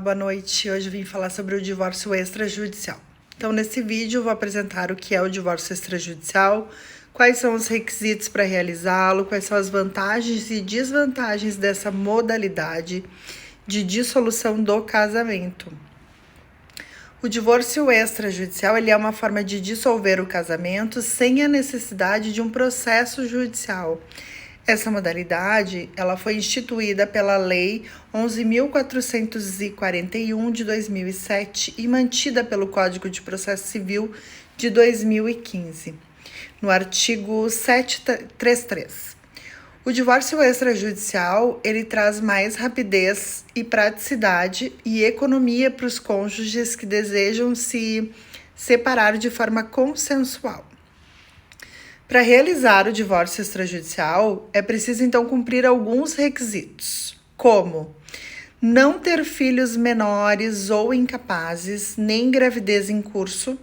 Boa noite, hoje eu vim falar sobre o divórcio extrajudicial. Então, nesse vídeo eu vou apresentar o que é o divórcio extrajudicial, quais são os requisitos para realizá-lo, quais são as vantagens e desvantagens dessa modalidade de dissolução do casamento. O divórcio extrajudicial ele é uma forma de dissolver o casamento sem a necessidade de um processo judicial. Essa modalidade ela foi instituída pela Lei 11.441 de 2007 e mantida pelo Código de Processo Civil de 2015, no artigo 733. O divórcio extrajudicial ele traz mais rapidez e praticidade e economia para os cônjuges que desejam se separar de forma consensual. Para realizar o divórcio extrajudicial, é preciso então cumprir alguns requisitos, como não ter filhos menores ou incapazes, nem gravidez em curso,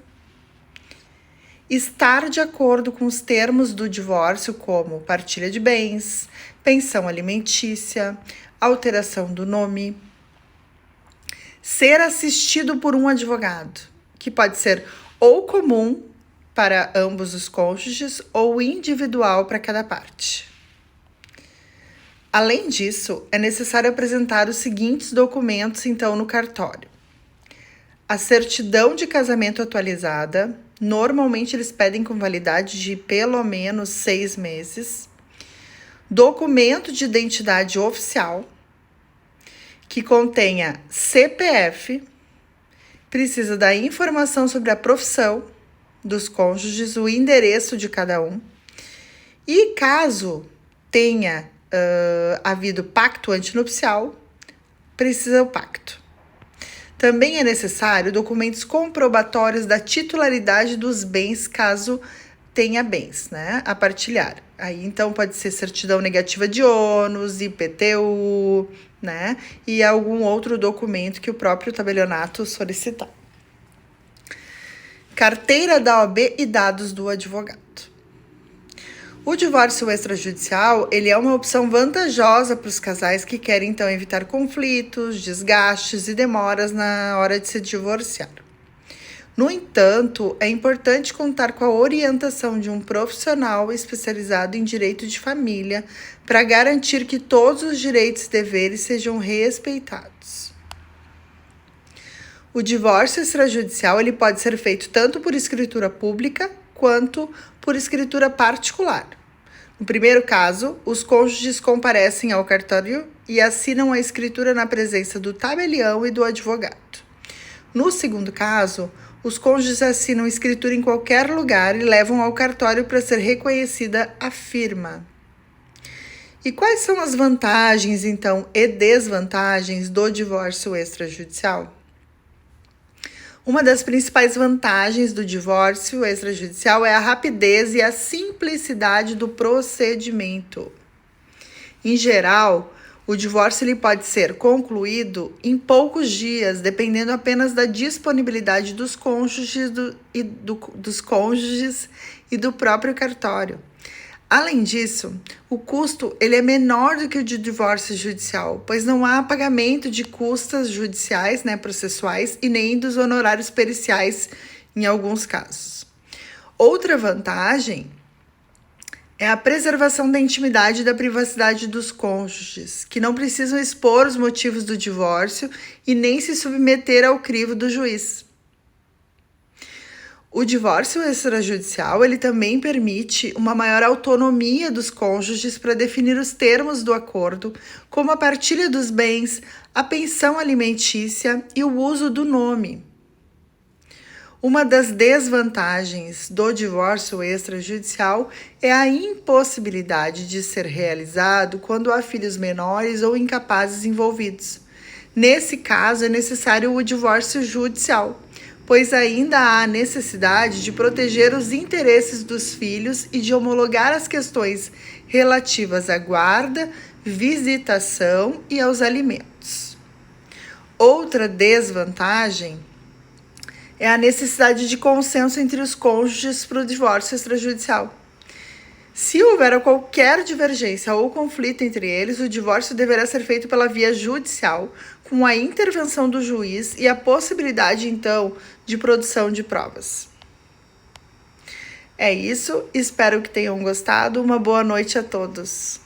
estar de acordo com os termos do divórcio, como partilha de bens, pensão alimentícia, alteração do nome, ser assistido por um advogado, que pode ser ou comum para ambos os cônjuges ou individual para cada parte. Além disso, é necessário apresentar os seguintes documentos, então, no cartório. A certidão de casamento atualizada, normalmente eles pedem com validade de pelo menos 6 meses. Documento de identidade oficial, que contenha CPF, precisa da informação sobre a profissão dos cônjuges, o endereço de cada um. E caso tenha havido pacto antinupcial, precisa o pacto. Também é necessário documentos comprobatórios da titularidade dos bens, caso tenha bens, né, a partilhar. Aí, então, pode ser certidão negativa de ônus, IPTU, né, e algum outro documento que o próprio tabelionato solicitar. Carteira da OAB e dados do advogado. O divórcio extrajudicial ele é uma opção vantajosa para os casais que querem, então, evitar conflitos, desgastes e demoras na hora de se divorciar. No entanto, é importante contar com a orientação de um profissional especializado em direito de família para garantir que todos os direitos e deveres sejam respeitados. O divórcio extrajudicial ele pode ser feito tanto por escritura pública quanto por escritura particular. No primeiro caso, os cônjuges comparecem ao cartório e assinam a escritura na presença do tabelião e do advogado. No segundo caso, os cônjuges assinam escritura em qualquer lugar e levam ao cartório para ser reconhecida a firma. E quais são as vantagens, então, e desvantagens do divórcio extrajudicial? Uma das principais vantagens do divórcio extrajudicial é a rapidez e a simplicidade do procedimento. Em geral, o divórcio ele pode ser concluído em poucos dias, dependendo apenas da disponibilidade dos cônjuges e do próprio cartório. Além disso, o custo ele é menor do que o de divórcio judicial, pois não há pagamento de custas judiciais, processuais, e nem dos honorários periciais em alguns casos. Outra vantagem é a preservação da intimidade e da privacidade dos cônjuges, que não precisam expor os motivos do divórcio e nem se submeter ao crivo do juiz. O divórcio extrajudicial ele também permite uma maior autonomia dos cônjuges para definir os termos do acordo, como a partilha dos bens, a pensão alimentícia e o uso do nome. Uma das desvantagens do divórcio extrajudicial é a impossibilidade de ser realizado quando há filhos menores ou incapazes envolvidos. Nesse caso, é necessário o divórcio judicial, pois ainda há necessidade de proteger os interesses dos filhos e de homologar as questões relativas à guarda, visitação e aos alimentos. Outra desvantagem é a necessidade de consenso entre os cônjuges para o divórcio extrajudicial. Se houver qualquer divergência ou conflito entre eles, o divórcio deverá ser feito pela via judicial, com a intervenção do juiz e a possibilidade, então, de produção de provas. É isso, espero que tenham gostado. Uma boa noite a todos.